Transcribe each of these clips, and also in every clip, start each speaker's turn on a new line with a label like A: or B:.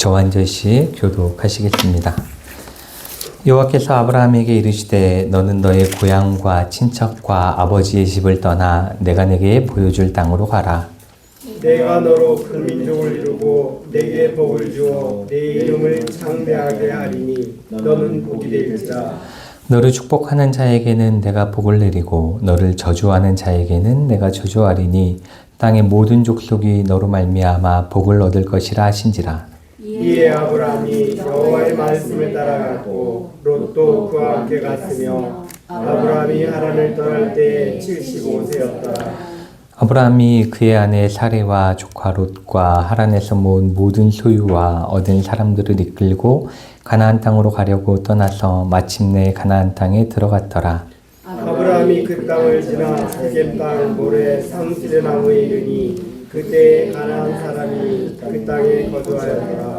A: 저완절시 교독하시겠습니다. 여호와께서 아브라함에게 이르시되 너는 너의 고향과 친척과 아버지의 집을 떠나 내가 내게 보여줄 땅으로 가라.
B: 내가 너로 큰 민족을 이루고 내게 복을 주어 내 이름을 창대하게 하리니 너는 복이 될지라.
A: 너를 축복하는 자에게는 내가 복을 내리고 너를 저주하는 자에게는 내가 저주하리니 땅의 모든 족속이 너로 말미암아 복을 얻을 것이라 하신지라.
B: 이에 아브라함이 여호와의 말씀을 따라갔고 롯도 그와 함께 갔으며 아브라함이 하란을 떠날 때에 75세였더라.
A: 아브라함이 그의 아내 사레와 조카 롯과 하란에서 모은 모든 소유와 얻은 사람들을 이끌고 가나안 땅으로 가려고 떠나서 마침내 가나안 땅에 들어갔더라.
B: 아브라함이 그 땅을 지나 세겜 땅 모래 상수리 나무에 이르니 그때 가나안 사람이 그 땅에 거주하였더라.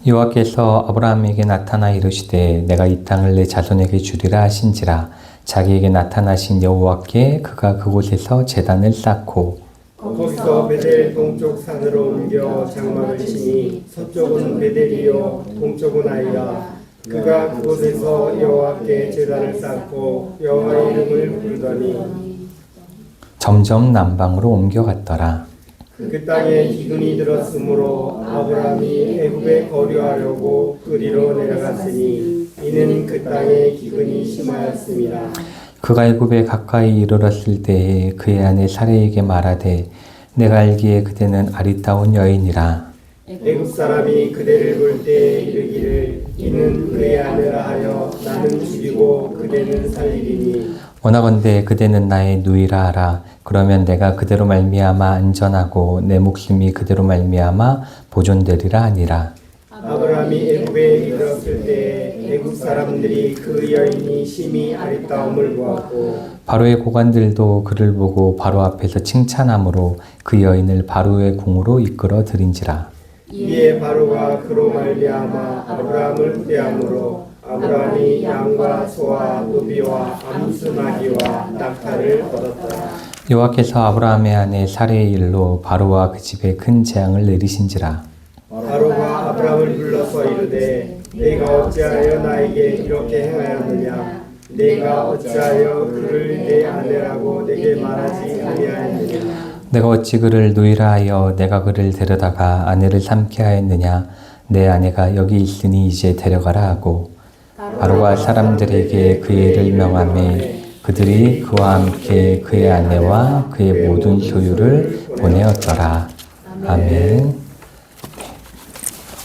A: 여호와께서 아브라함에게 나타나 이르시되 내가 이 땅을 내 자손에게 주리라 하신지라. 자기에게 나타나신 여호와께 그가 그곳에서 제단을 쌓고
B: 거기서 베델 동쪽 산으로 옮겨 장막을 치니 서쪽은 베델이요 동쪽은 아이라. 그가 그곳에서 여호와께 제단을 쌓고 여호와의 이름을 부르더니
A: 점점 남방으로 옮겨갔더라.
B: 그 땅에 기근이 들었으므로 아브라함이 애굽에 거류하려고 그리로 내려갔으니 이는 그 땅에 기근이 심하였습니다.
A: 그가 애굽에 가까이 이르렀을 때에 그의 아내 사레에게 말하되 내가 알기에 그대는 아리따운 여인이라.
B: 애굽 사람이 그대를 볼 때 이르기를 이는 그의 아내라 하여 나는 죽이고 그대는 살리리니
A: 원하건대 그대는 나의 누이라 하라. 그러면 내가 그대로 말미암아 안전하고 내 목숨이 그대로 말미암아 보존되리라 하니라.
B: 아브라함이 애굽에 이르렀을 때 애굽 사람들이 그 여인이 심히 아리따움을 보았고
A: 바로의 고관들도 그를 보고 바로 앞에서 칭찬함으로 그 여인을 바로의 궁으로 이끌어 들인지라.
B: 이에 바로가 그로 말미암아 아브라함을 후대함으로 아브라함이 양과 소와 노비와 암수나귀와 낙타를 얻었더라.
A: 여호와께서 아브라함의 아내 사레의 일로 바로와 그 집에 큰 재앙을 내리신지라.
B: 바로가 아브라함을 불러서 이르되 내가 어찌하여 나에게 이렇게 행하였느냐. 내가 어찌하여 그를 내 아내라고 내게 말하지 아니하였느냐.
A: 내가 어찌 그를 누이라 하여 내가 그를 데려다가 아내를 삼게 하였느냐. 내 아내가 여기 있으니 이제 데려가라 하고 바로가 사람들에게 그의 일을 명하매 그들이 그와 함께 그의 아내와 그의 모든 소유를 보내었더라. 아멘.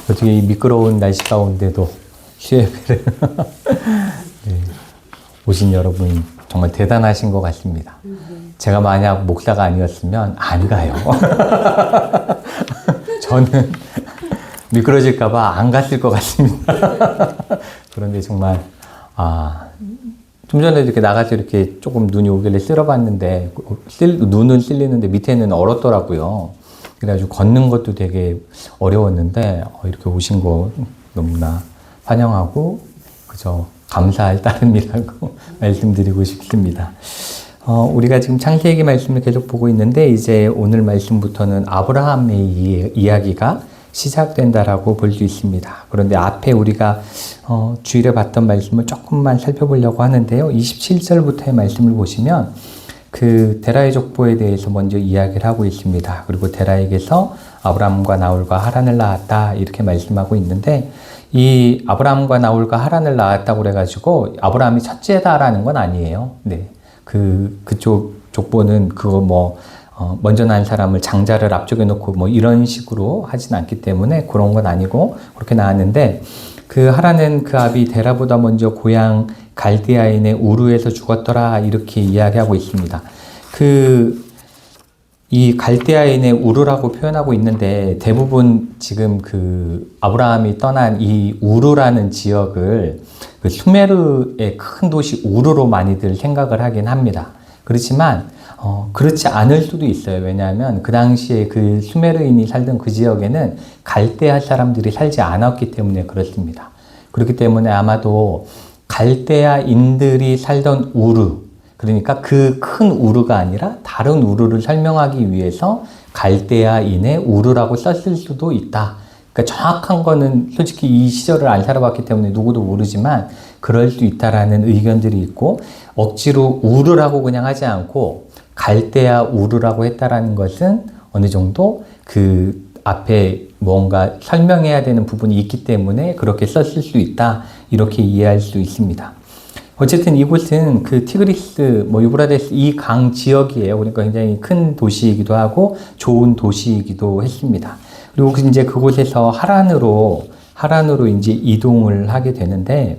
A: 어떻게 이 미끄러운 날씨 가운데도 수예배를 네, 오신 여러분 정말 대단하신 것 같습니다. 제가 만약 목사가 아니었으면 안 가요. 저는 미끄러질까봐 안 갔을 것 같습니다. 그런데 정말 좀 전에 이렇게 나가서 이렇게 조금 눈이 오길래 쓸어봤는데 눈은 쓸리는데 밑에는 얼었더라고요. 그래가지고 걷는 것도 되게 어려웠는데 이렇게 오신 거 너무나 환영하고 그저 감사할 따름이라고 말씀드리고 싶습니다. 우리가 지금 창세기 말씀을 계속 보고 있는데 이제 오늘 말씀부터는 아브라함의 이야기가 시작된다라고 볼 수 있습니다. 그런데 앞에 우리가 주일에 봤던 말씀을 조금만 살펴보려고 하는데요. 27절부터의 말씀을 보시면 그 데라의 족보에 대해서 먼저 이야기를 하고 있습니다. 그리고 데라에게서 아브라함과 나홀과 하란을 낳았다 이렇게 말씀하고 있는데 이 아브라함과 나홀과 하란을 낳았다고 그래가지고 아브라함이 첫째다라는 건 아니에요. 네, 그쪽 족보는 그거 먼저 난 사람을 장자를 앞쪽에 놓고 이런 식으로 하진 않기 때문에 그런 건 아니고 그렇게 나왔는데 그 하란은 그 아비 데라보다 먼저 고향 갈대아인의 우르에서 죽었더라 이렇게 이야기하고 있습니다. 이 갈대아인의 우르라고 표현하고 있는데 대부분 지금 그 아브라함이 떠난 이 우르라는 지역을 그 수메르의 큰 도시 우르로 많이들 생각을 하긴 합니다. 그렇지만 그렇지 않을 수도 있어요. 왜냐하면 그 당시에 그 수메르인이 살던 그 지역에는 갈대아 사람들이 살지 않았기 때문에 그렇습니다. 그렇기 때문에 아마도 갈대아인들이 살던 우르, 그러니까 그 큰 우르가 아니라 다른 우르를 설명하기 위해서 갈대아인의 우르라고 썼을 수도 있다. 그러니까 정확한 거는 솔직히 이 시절을 안 살아봤기 때문에 누구도 모르지만 그럴 수 있다라는 의견들이 있고, 억지로 우르라고 그냥 하지 않고 갈대아 우르라고 했다라는 것은 어느 정도 그 앞에 뭔가 설명해야 되는 부분이 있기 때문에 그렇게 썼을 수 있다, 이렇게 이해할 수 있습니다. 어쨌든 이곳은 그 티그리스, 유브라데스 이 강 지역이에요. 그러니까 굉장히 큰 도시이기도 하고 좋은 도시이기도 했습니다. 그리고 이제 그곳에서 하란으로 이제 이동을 하게 되는데,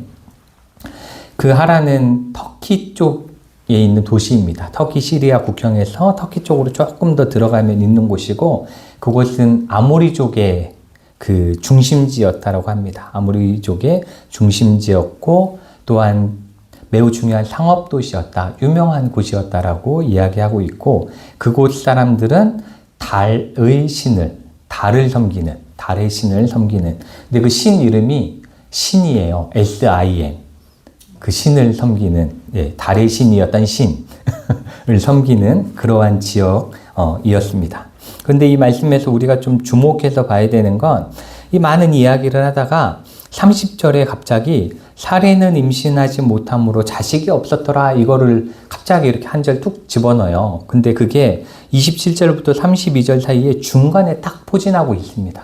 A: 그 하란은 터키 쪽에 있는 도시입니다. 터키 시리아 국경에서 터키 쪽으로 조금 더 들어가면 있는 곳이고, 그곳은 아모리족의 그 중심지였다라고 합니다. 아모리족의 중심지였고, 또한 매우 중요한 상업 도시였다, 유명한 곳이었다라고 이야기하고 있고, 그곳 사람들은 달의 신을 섬기는. 근데 그 신 이름이 신이에요. S-I-N. 그 신을 섬기는, 달의 신이었던 신을 섬기는 그러한 지역이었습니다. 그런데 이 말씀에서 우리가 좀 주목해서 봐야 되는 건, 이 많은 이야기를 하다가 30절에 갑자기 사례는 임신하지 못함으로 자식이 없었더라, 이거를 갑자기 이렇게 한 절 뚝 집어넣어요. 근데 그게 27절부터 32절 사이에 중간에 딱 포진하고 있습니다.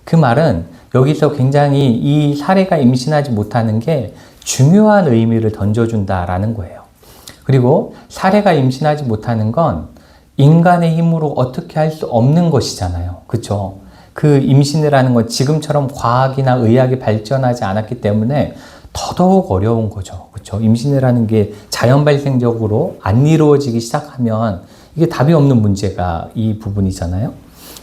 A: 그 말은 여기서 굉장히 이 사례가 임신하지 못하는 게 중요한 의미를 던져준다라는 거예요. 그리고 사례가 임신하지 못하는 건 인간의 힘으로 어떻게 할 수 없는 것이잖아요. 그렇죠? 그 임신을 하는 건 지금처럼 과학이나 의학이 발전하지 않았기 때문에 더더욱 어려운 거죠. 그렇죠? 임신을 하는 게 자연 발생적으로 안 이루어지기 시작하면 이게 답이 없는 문제가 이 부분이잖아요.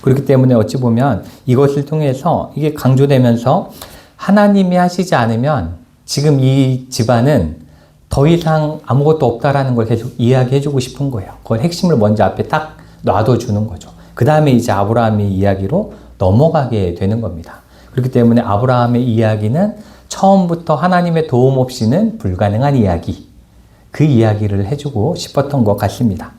A: 그렇기 때문에 어찌 보면 이것을 통해서 이게 강조되면서 하나님이 하시지 않으면 지금 이 집안은 더 이상 아무것도 없다라는 걸 계속 이야기해주고 싶은 거예요. 그걸 핵심을 먼저 앞에 딱 놔둬주는 거죠. 그 다음에 이제 아브라함의 이야기로 넘어가게 되는 겁니다. 그렇기 때문에 아브라함의 이야기는 처음부터 하나님의 도움 없이는 불가능한 이야기, 그 이야기를 해주고 싶었던 것 같습니다.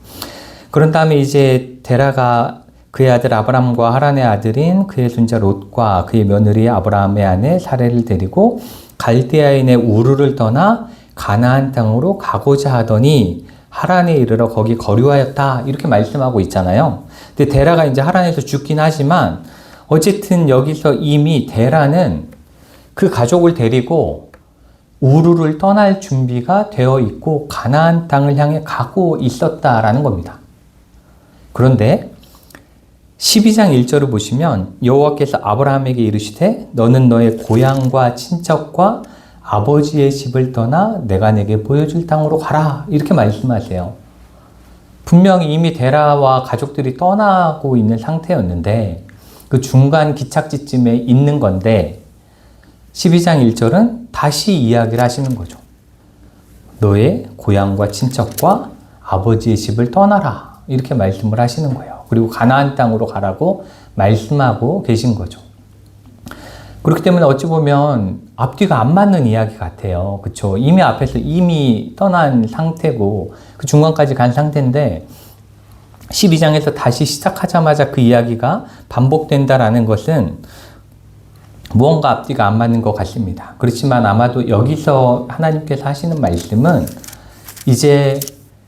A: 그런 다음에 이제 데라가 그의 아들 아브람과 하란의 아들인 그의 손자 롯과 그의 며느리 아브라함의 아내 사레를 데리고 갈대아인의 우르를 떠나 가나안 땅으로 가고자 하더니 하란에 이르러 거기 거류하였다, 이렇게 말씀하고 있잖아요. 근데 데라가 이제 하란에서 죽긴 하지만 어쨌든 여기서 이미 데라는 그 가족을 데리고 우르를 떠날 준비가 되어 있고 가나안 땅을 향해 가고 있었다라는 겁니다. 그런데 12장 1절을 보시면 여호와께서 아브라함에게 이르시되 너는 너의 고향과 친척과 아버지의 집을 떠나 내가 내게 보여줄 땅으로 가라, 이렇게 말씀하세요. 분명히 이미 데라와 가족들이 떠나고 있는 상태였는데 그 중간 기착지쯤에 있는 건데 12장 1절은 다시 이야기를 하시는 거죠. 너의 고향과 친척과 아버지의 집을 떠나라, 이렇게 말씀을 하시는 거예요. 그리고 가나안 땅으로 가라고 말씀하고 계신 거죠. 그렇기 때문에 어찌 보면 앞뒤가 안 맞는 이야기 같아요. 그렇죠? 이미 앞에서 이미 떠난 상태고 그 중간까지 간 상태인데 12장에서 다시 시작하자마자 그 이야기가 반복된다라는 것은 무언가 앞뒤가 안 맞는 것 같습니다. 그렇지만 아마도 여기서 하나님께서 하시는 말씀은 이제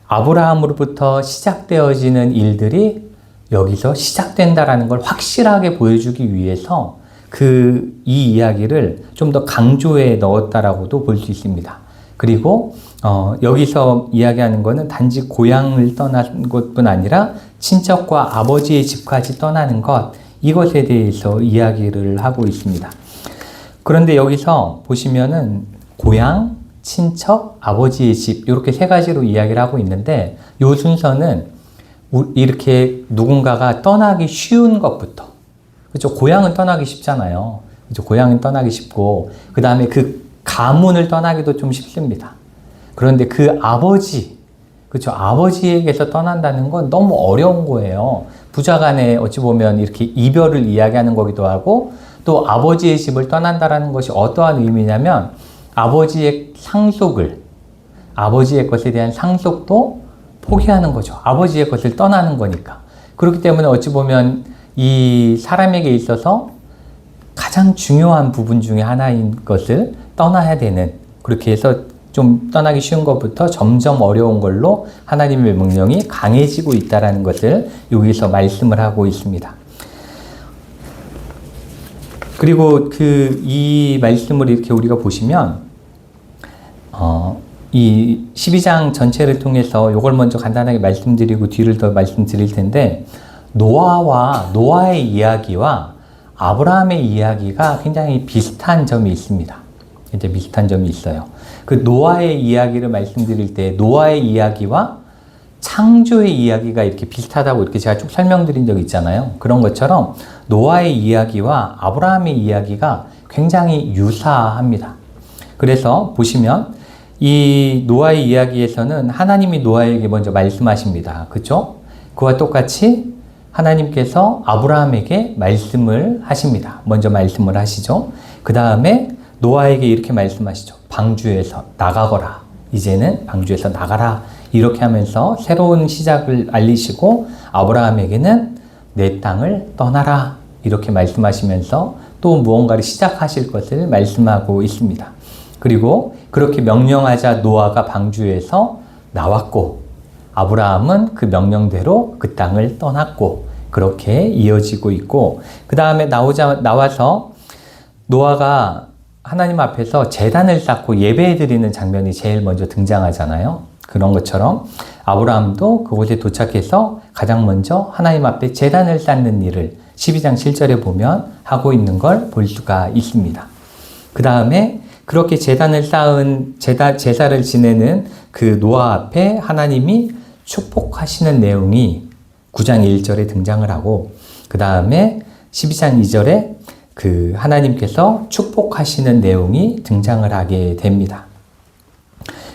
A: 아브라함으로부터 시작되어지는 일들이 여기서 시작된다라는 걸 확실하게 보여주기 위해서 이 이야기를 좀 더 강조해 넣었다라고도 볼 수 있습니다. 그리고 여기서 이야기하는 것은 단지 고향을 떠난 것뿐 아니라 친척과 아버지의 집까지 떠나는 것, 이것에 대해서 이야기를 하고 있습니다. 그런데 여기서 보시면은 고향, 친척, 아버지의 집, 이렇게 세 가지로 이야기를 하고 있는데 이 순서는 이렇게 누군가가 떠나기 쉬운 것부터, 그렇죠? 고향은 떠나기 쉽잖아요. 그렇죠? 고향은 떠나기 쉽고 그 다음에 그 가문을 떠나기도 좀 쉽습니다. 그런데 그 아버지, 그렇죠? 아버지에게서 떠난다는 건 너무 어려운 거예요. 부자간에 어찌 보면 이렇게 이별을 이야기하는 거기도 하고, 또 아버지의 집을 떠난다라는 것이 어떠한 의미냐면 아버지의 아버지의 것에 대한 상속도 포기하는 거죠. 아버지의 것을 떠나는 거니까. 그렇기 때문에 어찌 보면 이 사람에게 있어서 가장 중요한 부분 중에 하나인 것을 떠나야 되는, 그렇게 해서 좀 떠나기 쉬운 것부터 점점 어려운 걸로 하나님의 명령이 강해지고 있다는 것을 여기서 말씀을 하고 있습니다. 그리고 이 말씀을 이렇게 우리가 보시면, 이 12장 전체를 통해서 이걸 먼저 간단하게 말씀드리고 뒤를 더 말씀드릴 텐데, 노아의 이야기와 아브라함의 이야기가 굉장히 비슷한 점이 있습니다. 이제 비슷한 점이 있어요. 그 노아의 이야기를 말씀드릴 때 노아의 이야기와 창조의 이야기가 이렇게 비슷하다고 이렇게 제가 쭉 설명드린 적 있잖아요. 그런 것처럼 노아의 이야기와 아브라함의 이야기가 굉장히 유사합니다. 그래서 보시면 이 노아의 이야기에서는 하나님이 노아에게 먼저 말씀하십니다. 그렇죠? 그와 똑같이 하나님께서 아브라함에게 말씀을 하십니다. 먼저 말씀을 하시죠. 그 다음에 노아에게 이렇게 말씀하시죠. 방주에서 나가거라. 이제는 방주에서 나가라. 이렇게 하면서 새로운 시작을 알리시고 아브라함에게는 내 땅을 떠나라. 이렇게 말씀하시면서 또 무언가를 시작하실 것을 말씀하고 있습니다. 그리고 그렇게 명령하자 노아가 방주에서 나왔고 아브라함은 그 명령대로 그 땅을 떠났고 그렇게 이어지고 있고, 그 다음에 나와서 노아가 하나님 앞에서 제단을 쌓고 예배드리는 장면이 제일 먼저 등장하잖아요. 그런 것처럼 아브라함도 그곳에 도착해서 가장 먼저 하나님 앞에 제단을 쌓는 일을 12장 7절에 보면 하고 있는 걸 볼 수가 있습니다. 그 다음에 그렇게 제단을 쌓은 제사를 지내는 그 노아 앞에 하나님이 축복하시는 내용이 9장 1절에 등장을 하고, 그 다음에 12장 2절에 그 하나님께서 축복하시는 내용이 등장을 하게 됩니다.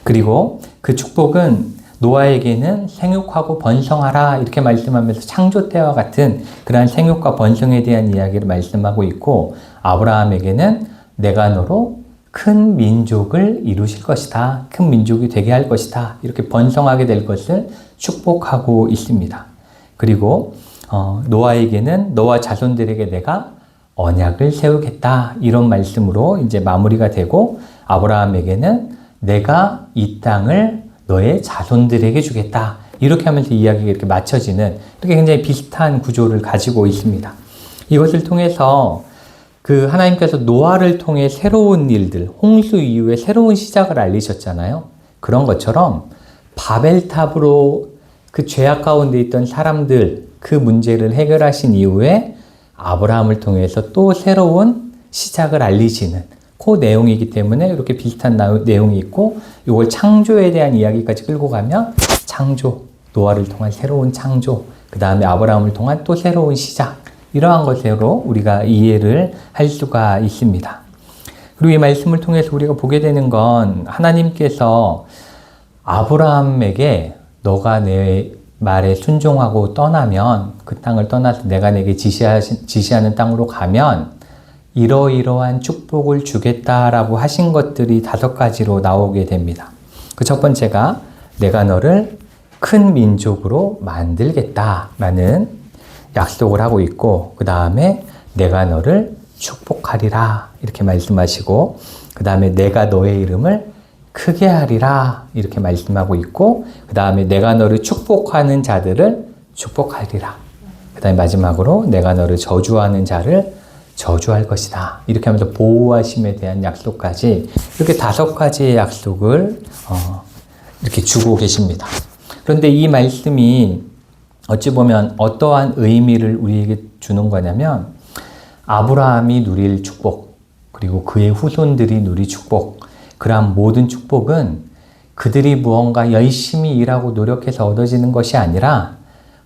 A: 그리고 그 축복은 노아에게는 생육하고 번성하라 이렇게 말씀하면서 창조 때와 같은 그러한 생육과 번성에 대한 이야기를 말씀하고 있고, 아브라함에게는 내가 너로 큰 민족을 이루실 것이다. 큰 민족이 되게 할 것이다. 이렇게 번성하게 될 것을 축복하고 있습니다. 그리고 노아에게는 너와 자손들에게 내가 언약을 세우겠다. 이런 말씀으로 이제 마무리가 되고, 아브라함에게는 내가 이 땅을 너의 자손들에게 주겠다. 이렇게 하면서 이야기가 이렇게 맞춰지는 이렇게 굉장히 비슷한 구조를 가지고 있습니다. 이것을 통해서 그 하나님께서 노아를 통해 새로운 일들, 홍수 이후에 새로운 시작을 알리셨잖아요. 그런 것처럼 바벨탑으로 그 죄악 가운데 있던 사람들, 그 문제를 해결하신 이후에 아브라함을 통해서 또 새로운 시작을 알리시는 그 내용이기 때문에 이렇게 비슷한 내용이 있고, 이걸 창조에 대한 이야기까지 끌고 가면 창조, 노아를 통한 새로운 창조, 그 다음에 아브라함을 통한 또 새로운 시작, 이러한 것으로 우리가 이해를 할 수가 있습니다. 그리고 이 말씀을 통해서 우리가 보게 되는 건 하나님께서 아브라함에게 너가 내 말에 순종하고 떠나면, 그 땅을 떠나서 내가 내게 지시하는 땅으로 가면 이러이러한 축복을 주겠다라고 하신 것들이 5가지로 나오게 됩니다. 그 첫 번째가 내가 너를 큰 민족으로 만들겠다라는 약속을 하고 있고, 그 다음에 내가 너를 축복하리라 이렇게 말씀하시고, 그 다음에 내가 너의 이름을 크게 하리라 이렇게 말씀하고 있고, 그 다음에 내가 너를 축복하는 자들을 축복하리라, 그 다음에 마지막으로 내가 너를 저주하는 자를 저주할 것이다 이렇게 하면서 보호하심에 대한 약속까지 이렇게 5가지의 약속을 이렇게 주고 계십니다. 그런데 이 말씀이 어찌 보면 어떠한 의미를 우리에게 주는 거냐면, 아브라함이 누릴 축복, 그리고 그의 후손들이 누릴 축복, 그러한 모든 축복은 그들이 무언가 열심히 일하고 노력해서 얻어지는 것이 아니라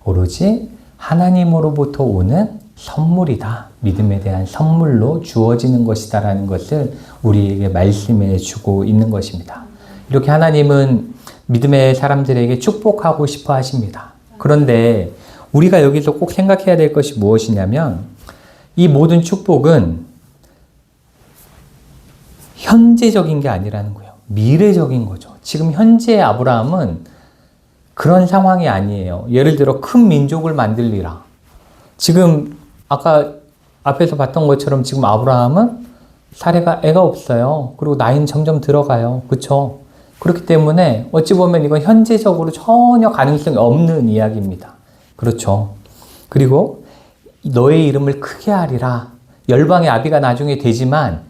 A: 오로지 하나님으로부터 오는 선물이다. 믿음에 대한 선물로 주어지는 것이다라는 것을 우리에게 말씀해 주고 있는 것입니다. 이렇게 하나님은 믿음의 사람들에게 축복하고 싶어 하십니다. 그런데 우리가 여기서 꼭 생각해야 될 것이 무엇이냐면, 이 모든 축복은 현재적인 게 아니라는 거예요. 미래적인 거죠. 지금 현재 아브라함은 그런 상황이 아니에요. 예를 들어 큰 민족을 만들리라. 지금 아까 앞에서 봤던 것처럼 지금 아브라함은 애가 없어요. 그리고 나이는 점점 들어가요. 그렇죠? 그렇기 때문에 어찌 보면 이건 현재적으로 전혀 가능성이 없는 이야기입니다. 그렇죠? 그리고 너의 이름을 크게 하리라. 열방의 아비가 나중에 되지만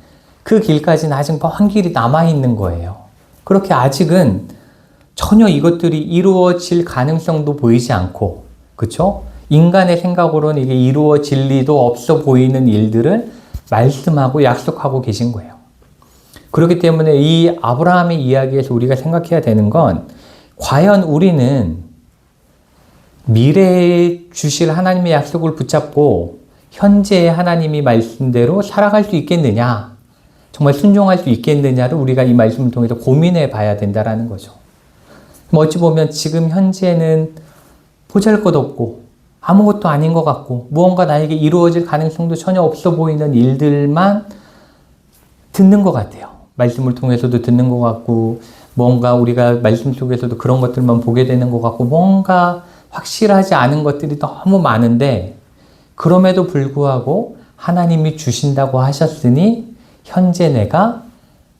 A: 그 길까지는 아직 먼 길이 남아있는 거예요. 그렇게 아직은 전혀 이것들이 이루어질 가능성도 보이지 않고, 그쵸? 인간의 생각으로는 이게 이루어질 리도 없어 보이는 일들을 말씀하고 약속하고 계신 거예요. 그렇기 때문에 이 아브라함의 이야기에서 우리가 생각해야 되는 건, 과연 우리는 미래에 주실 하나님의 약속을 붙잡고 현재의 하나님이 말씀대로 살아갈 수 있겠느냐, 정말 순종할 수 있겠느냐를 우리가 이 말씀을 통해서 고민해 봐야 된다는 거죠. 어찌 보면 지금 현재는 보잘것없고 아무것도 아닌 것 같고 무언가 나에게 이루어질 가능성도 전혀 없어 보이는 일들만 듣는 것 같아요. 말씀을 통해서도 듣는 것 같고, 뭔가 우리가 말씀 속에서도 그런 것들만 보게 되는 것 같고, 뭔가 확실하지 않은 것들이 너무 많은데, 그럼에도 불구하고 하나님이 주신다고 하셨으니 현재 내가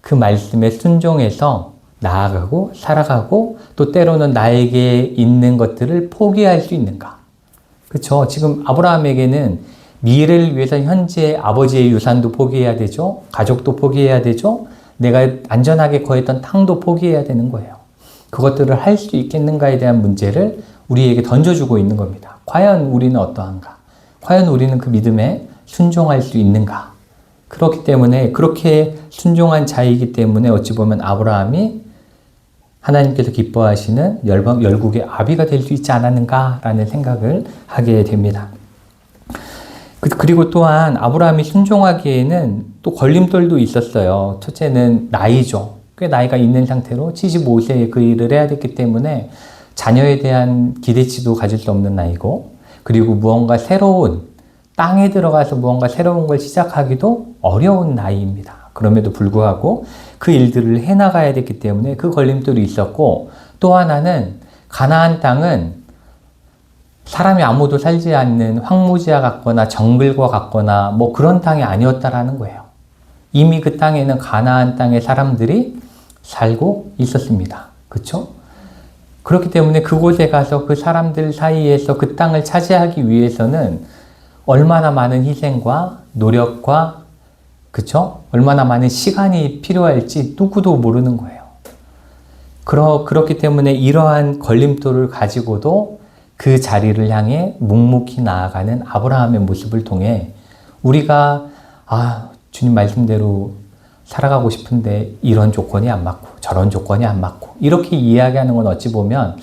A: 그 말씀에 순종해서 나아가고 살아가고, 또 때로는 나에게 있는 것들을 포기할 수 있는가. 그렇죠? 지금 아브라함에게는 미래를 위해서 현재 아버지의 유산도 포기해야 되죠. 가족도 포기해야 되죠. 내가 안전하게 거했던 땅도 포기해야 되는 거예요. 그것들을 할 수 있겠는가에 대한 문제를 우리에게 던져주고 있는 겁니다. 과연 우리는 어떠한가? 과연 우리는 그 믿음에 순종할 수 있는가? 그렇기 때문에, 그렇게 순종한 자이기 때문에 어찌 보면 아브라함이 하나님께서 기뻐하시는 열국의 아비가 될 수 있지 않았는가라는 생각을 하게 됩니다. 그리고 또한 아브라함이 순종하기에는 또 걸림돌도 있었어요. 첫째는 나이죠. 꽤 나이가 있는 상태로 75세에 그 일을 해야 됐기 때문에 자녀에 대한 기대치도 가질 수 없는 나이고, 그리고 무언가 새로운, 땅에 들어가서 무언가 새로운 걸 시작하기도 어려운 나이입니다. 그럼에도 불구하고 그 일들을 해나가야 됐기 때문에 그 걸림돌이 있었고, 또 하나는 가나안 땅은 사람이 아무도 살지 않는 황무지와 같거나 정글과 같거나 뭐 그런 땅이 아니었다라는 거예요. 이미 그 땅에는 가나안 땅의 사람들이 살고 있었습니다. 그렇죠? 그렇기 때문에 그곳에 가서 그 사람들 사이에서 그 땅을 차지하기 위해서는 얼마나 많은 희생과 노력과, 그쵸? 얼마나 많은 시간이 필요할지 누구도 모르는 거예요. 그렇기 때문에 이러한 걸림돌을 가지고도 그 자리를 향해 묵묵히 나아가는 아브라함의 모습을 통해 우리가, 주님 말씀대로 살아가고 싶은데 이런 조건이 안 맞고 저런 조건이 안 맞고, 이렇게 이야기하는 건 어찌 보면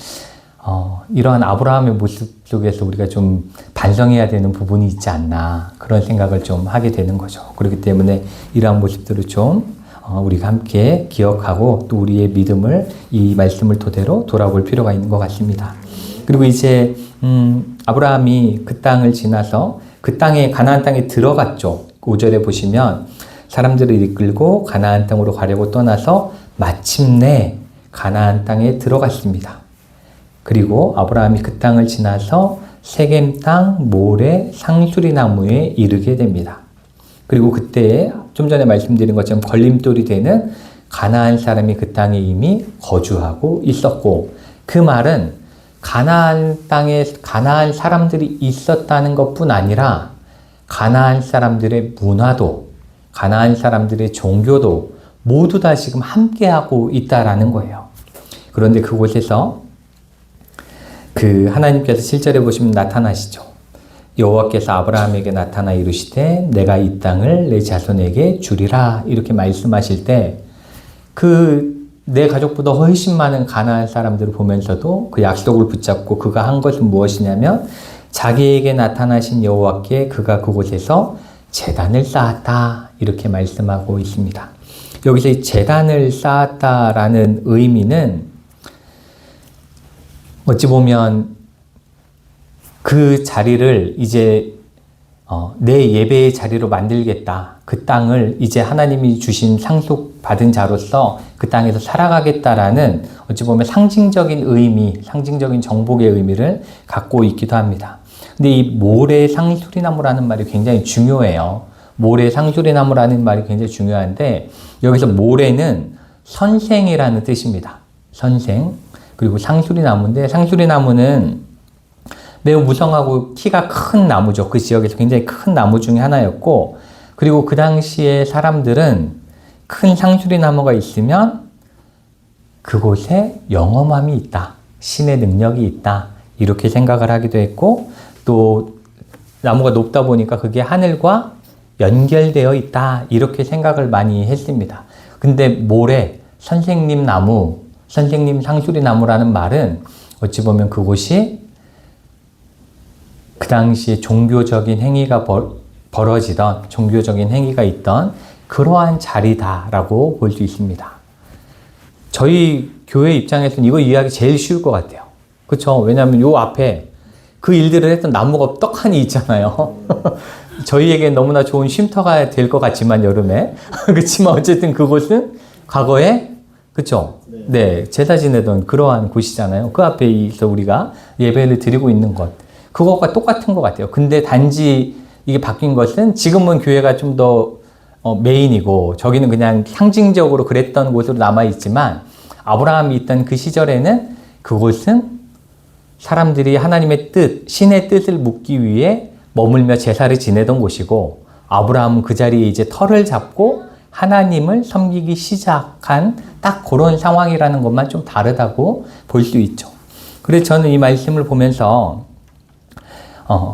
A: 이러한 아브라함의 모습 속에서 우리가 좀 반성해야 되는 부분이 있지 않나, 그런 생각을 좀 하게 되는 거죠. 그렇기 때문에 이러한 모습들을 좀 우리가 함께 기억하고 또 우리의 믿음을, 이 말씀을 토대로 돌아볼 필요가 있는 것 같습니다. 그리고 이제 아브라함이 그 땅을 지나서 그 땅에, 가나안 땅에 들어갔죠. 5절에 보시면 사람들을 이끌고 가나안 땅으로 가려고 떠나서 마침내 가나안 땅에 들어갔습니다. 그리고 아브라함이 그 땅을 지나서 세겜 땅 모레 상수리 나무에 이르게 됩니다. 그리고 그때에 좀 전에 말씀드린 것처럼 걸림돌이 되는 가나안 사람이 그 땅에 이미 거주하고 있었고, 그 말은 가나안 땅에 가나안 사람들이 있었다는 것뿐 아니라 가나안 사람들의 문화도, 가나안 사람들의 종교도 모두 다 지금 함께하고 있다라는 거예요. 그런데 그곳에서 그 하나님께서 7절에 보시면 나타나시죠. 여호와께서 아브라함에게 나타나 이르시되 내가 이 땅을 내 자손에게 주리라, 이렇게 말씀하실 때 그 내 가족보다 훨씬 많은 가나안 사람들을 보면서도 그 약속을 붙잡고 그가 한 것은 무엇이냐면 자기에게 나타나신 여호와께 그가 그곳에서 제단을 쌓았다, 이렇게 말씀하고 있습니다. 여기서 이 제단을 쌓았다라는 의미는 어찌 보면 그 자리를 이제 내 예배의 자리로 만들겠다, 그 땅을 이제 하나님이 주신 상속받은 자로서 그 땅에서 살아가겠다라는 어찌 보면 상징적인 의미, 상징적인 정복의 의미를 갖고 있기도 합니다. 근데 이 모래 상수리나무라는 말이 굉장히 중요해요. 모래 상수리나무라는 말이 굉장히 중요한데 여기서 모래는 선생이라는 뜻입니다. 선생. 그리고 상수리나무인데 상수리나무는 매우 무성하고 키가 큰 나무죠. 그 지역에서 굉장히 큰 나무 중에 하나였고 그리고 그 당시에 사람들은 큰 상수리나무가 있으면 그곳에 영험함이 있다. 신의 능력이 있다. 이렇게 생각을 하기도 했고 또 나무가 높다 보니까 그게 하늘과 연결되어 있다. 이렇게 생각을 많이 했습니다. 근데 모래, 선생님 나무, 선생님 상수리 나무라는 말은 어찌 보면 그곳이 그 당시에 종교적인 행위가 벌어지던 종교적인 행위가 있던 그러한 자리다라고 볼 수 있습니다. 저희 교회 입장에서는 이거 이해하기 제일 쉬울 것 같아요. 그렇죠? 왜냐하면 요 앞에 그 일들을 했던 나무가 떡하니 있잖아요. 저희에게 너무나 좋은 쉼터가 될 것 같지만 여름에 그렇지만 어쨌든 그곳은 과거에 그렇죠? 네, 제사 지내던 그러한 곳이잖아요. 그 앞에 있어 우리가 예배를 드리고 있는 것 그것과 똑같은 것 같아요. 근데 단지 이게 바뀐 것은 지금은 교회가 좀 더 메인이고 저기는 그냥 상징적으로 그랬던 곳으로 남아 있지만 아브라함이 있던 그 시절에는 그곳은 사람들이 하나님의 뜻, 신의 뜻을 묻기 위해 머물며 제사를 지내던 곳이고 아브라함은 그 자리에 이제 터를 잡고 하나님을 섬기기 시작한 딱 그런 상황이라는 것만 좀 다르다고 볼 수 있죠. 그래서 저는 이 말씀을 보면서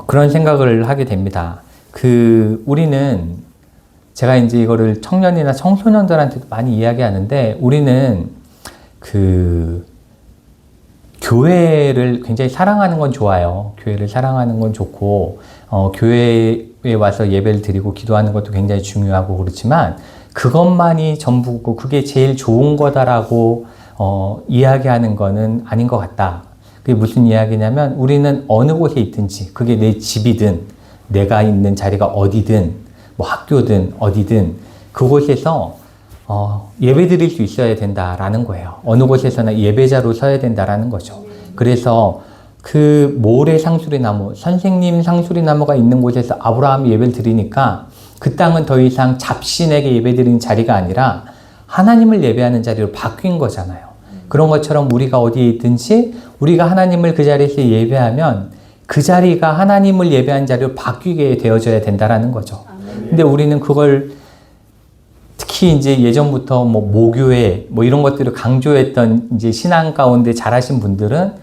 A: 그런 생각을 하게 됩니다. 우리는 제가 이제 이거를 청년이나 청소년들한테도 많이 이야기하는데 우리는 교회를 굉장히 사랑하는 건 좋아요. 교회를 사랑하는 건 좋고 교회에 와서 예배를 드리고 기도하는 것도 굉장히 중요하고 그렇지만 그것만이 전부고 그게 제일 좋은 거다라고 이야기하는 거는 아닌 것 같다. 그게 무슨 이야기냐면 우리는 어느 곳에 있든지 그게 내 집이든 내가 있는 자리가 어디든 뭐 학교든 어디든 그곳에서 예배 드릴 수 있어야 된다라는 거예요. 어느 곳에서나 예배자로 서야 된다라는 거죠. 그래서 그 모래 상수리나무, 선생님 상수리나무가 있는 곳에서 아브라함이 예배를 드리니까 그 땅은 더 이상 잡신에게 예배 드리는 자리가 아니라 하나님을 예배하는 자리로 바뀐 거잖아요. 그런 것처럼 우리가 어디에 있든지 우리가 하나님을 그 자리에서 예배하면 그 자리가 하나님을 예배하는 자리로 바뀌게 되어져야 된다라는 거죠. 근데 우리는 그걸 특히 이제 예전부터 뭐 모교회 뭐 이런 것들을 강조했던 이제 신앙 가운데 잘하신 분들은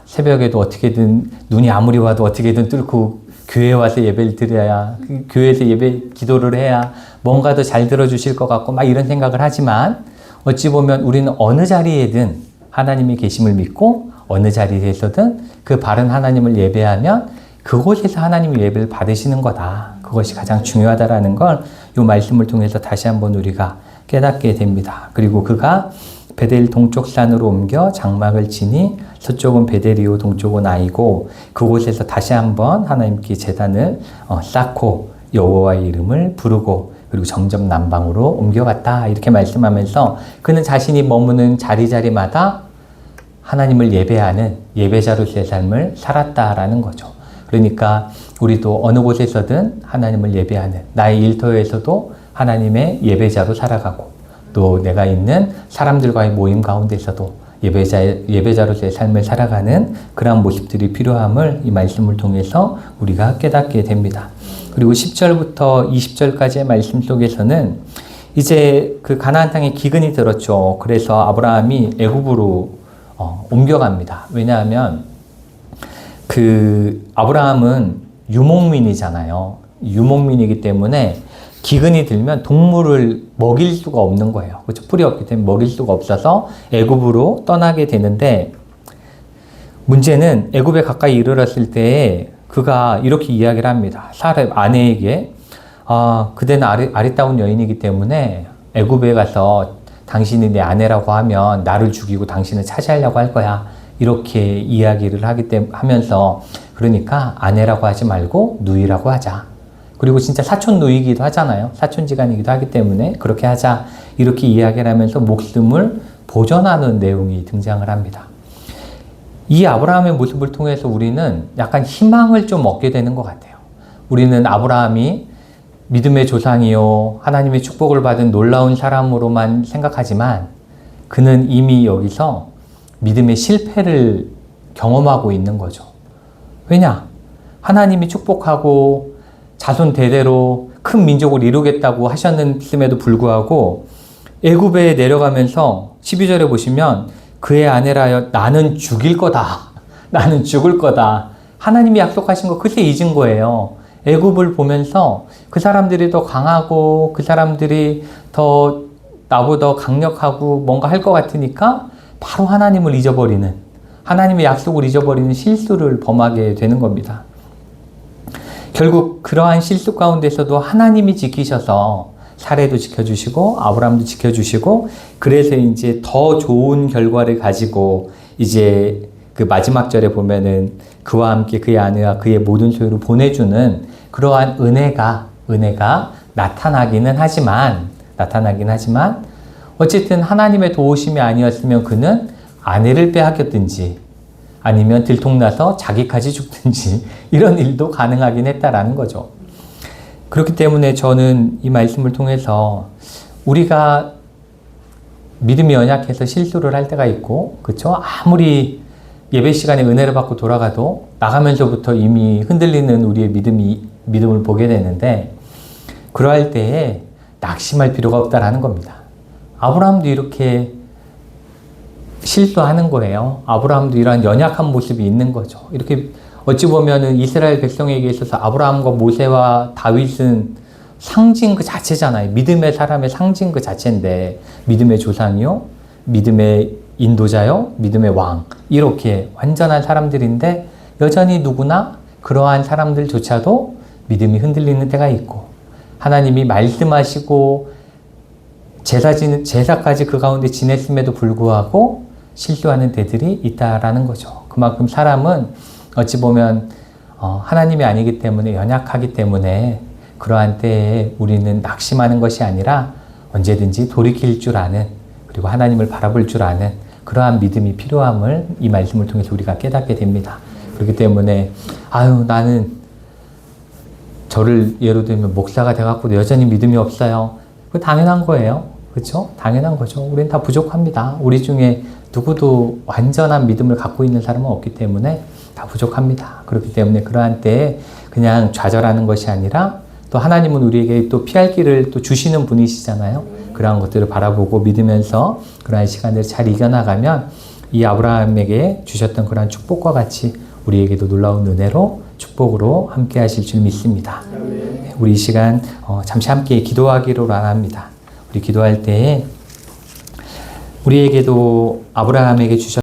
A: 새벽에도 어떻게든 눈이 아무리 와도 어떻게든 뚫고 교회에 와서 예배를 드려야 교회에서 예배 기도를 해야 뭔가 더 잘 들어주실 것 같고 막 이런 생각을 하지만 어찌 보면 우리는 어느 자리에든 하나님이 계심을 믿고 어느 자리에서든 그 바른 하나님을 예배하면 그곳에서 하나님의 예배를 받으시는 거다. 그것이 가장 중요하다라는 걸 이 말씀을 통해서 다시 한번 우리가 깨닫게 됩니다. 그리고 그가 베델 동쪽 산으로 옮겨 장막을 지니 서쪽은 베델이요 동쪽은 아이고 그곳에서 다시 한번 하나님께 제단을 쌓고 여호와의 이름을 부르고 그리고 점점 남방으로 옮겨갔다 이렇게 말씀하면서 그는 자신이 머무는 자리자리마다 하나님을 예배하는 예배자로서의 삶을 살았다라는 거죠. 그러니까 우리도 어느 곳에서든 하나님을 예배하는 나의 일터에서도 하나님의 예배자로 살아가고 또 내가 있는 사람들과의 모임 가운데서도 예배자로서의 삶을 살아가는 그러한 모습들이 필요함을 이 말씀을 통해서 우리가 깨닫게 됩니다. 그리고 10절부터 20절까지의 말씀 속에서는 이제 그 가나안 땅에 기근이 들었죠. 그래서 아브라함이 애굽으로 옮겨갑니다. 왜냐하면 아브라함은 유목민이잖아요. 유목민이기 때문에 기근이 들면 동물을 먹일 수가 없는 거예요. 그렇죠? 풀이 없기 때문에 먹일 수가 없어서 애굽으로 떠나게 되는데 문제는 애굽에 가까이 이르렀을 때에 그가 이렇게 이야기를 합니다. 사렙 아내에게 그대는 아리따운 여인이기 때문에 애굽에 가서 당신이 내 아내라고 하면 나를 죽이고 당신을 차지하려고 할 거야. 이렇게 이야기를 하면서 그러니까 아내라고 하지 말고 누이라고 하자. 그리고 진짜 사촌 누이기도 하잖아요. 사촌지간이기도 하기 때문에 그렇게 하자. 이렇게 이야기를 하면서 목숨을 보존하는 내용이 등장을 합니다. 이 아브라함의 모습을 통해서 우리는 약간 희망을 좀 얻게 되는 것 같아요. 우리는 아브라함이 믿음의 조상이요, 하나님의 축복을 받은 놀라운 사람으로만 생각하지만 그는 이미 여기서 믿음의 실패를 경험하고 있는 거죠. 왜냐? 하나님이 축복하고 자손 대대로 큰 민족을 이루겠다고 하셨음에도 불구하고 애굽에 내려가면서 12절에 보시면 그의 아내라여 나는 죽일 거다. 나는 죽을 거다. 하나님이 약속하신 거 그새 잊은 거예요. 애굽을 보면서 그 사람들이 더 강하고 그 사람들이 더 나보다 강력하고 뭔가 할 것 같으니까 바로 하나님을 잊어버리는, 하나님의 약속을 잊어버리는 실수를 범하게 되는 겁니다. 결국 그러한 실수 가운데서도 하나님이 지키셔서 사례도 지켜주시고 아브라함도 지켜주시고 그래서 이제 더 좋은 결과를 가지고 이제 그 마지막 절에 보면은 그와 함께 그의 아내와 그의 모든 소유를 보내주는 그러한 은혜가 나타나기는 하지만 어쨌든 하나님의 도우심이 아니었으면 그는 아내를 빼앗겼든지 아니면 들통나서 자기까지 죽든지 이런 일도 가능하긴 했다라는 거죠. 그렇기 때문에 저는 이 말씀을 통해서 우리가 믿음이 연약해서 실수를 할 때가 있고, 그렇죠? 아무리 예배 시간에 은혜를 받고 돌아가도 나가면서부터 이미 흔들리는 우리의 믿음을 보게 되는데, 그러할 때에 낙심할 필요가 없다라는 겁니다. 아브라함도 이렇게 실수하는 거예요. 아브라함도 이러한 연약한 모습이 있는 거죠. 이렇게 어찌 보면은 이스라엘 백성에게 있어서 아브라함과 모세와 다윗은 상징 그 자체잖아요. 믿음의 사람의 상징 그 자체인데, 믿음의 조상이요, 믿음의 인도자요, 믿음의 왕, 이렇게 완전한 사람들인데 여전히 누구나 그러한 사람들조차도 믿음이 흔들리는 때가 있고, 하나님이 말씀하시고 제사까지 그 가운데 지냈음에도 불구하고 실수하는 때들이 있다라는 거죠. 그만큼 사람은 어찌 보면 하나님이 아니기 때문에, 연약하기 때문에 그러한 때에 우리는 낙심하는 것이 아니라 언제든지 돌이킬 줄 아는, 그리고 하나님을 바라볼 줄 아는 그러한 믿음이 필요함을 이 말씀을 통해서 우리가 깨닫게 됩니다. 그렇기 때문에 나는 저를 예로 들면 목사가 돼갖고도 여전히 믿음이 없어요. 그거 당연한 거예요. 그렇죠? 당연한 거죠. 우리는 다 부족합니다. 우리 중에 누구도 완전한 믿음을 갖고 있는 사람은 없기 때문에 다 부족합니다. 그렇기 때문에 그러한 때에 그냥 좌절하는 것이 아니라 또 하나님은 우리에게 또 피할 길을 또 주시는 분이시잖아요. 그러한 것들을 바라보고 믿으면서 그러한 시간들을 잘 이겨나가면 이 아브라함에게 주셨던 그러한 축복과 같이 우리에게도 놀라운 은혜로 축복으로 함께 하실 줄 믿습니다. 네, 우리 이 시간 잠시 함께 기도하기로 원합니다. 우리 기도할 때에 우리에게도 아브라함에게 주셨던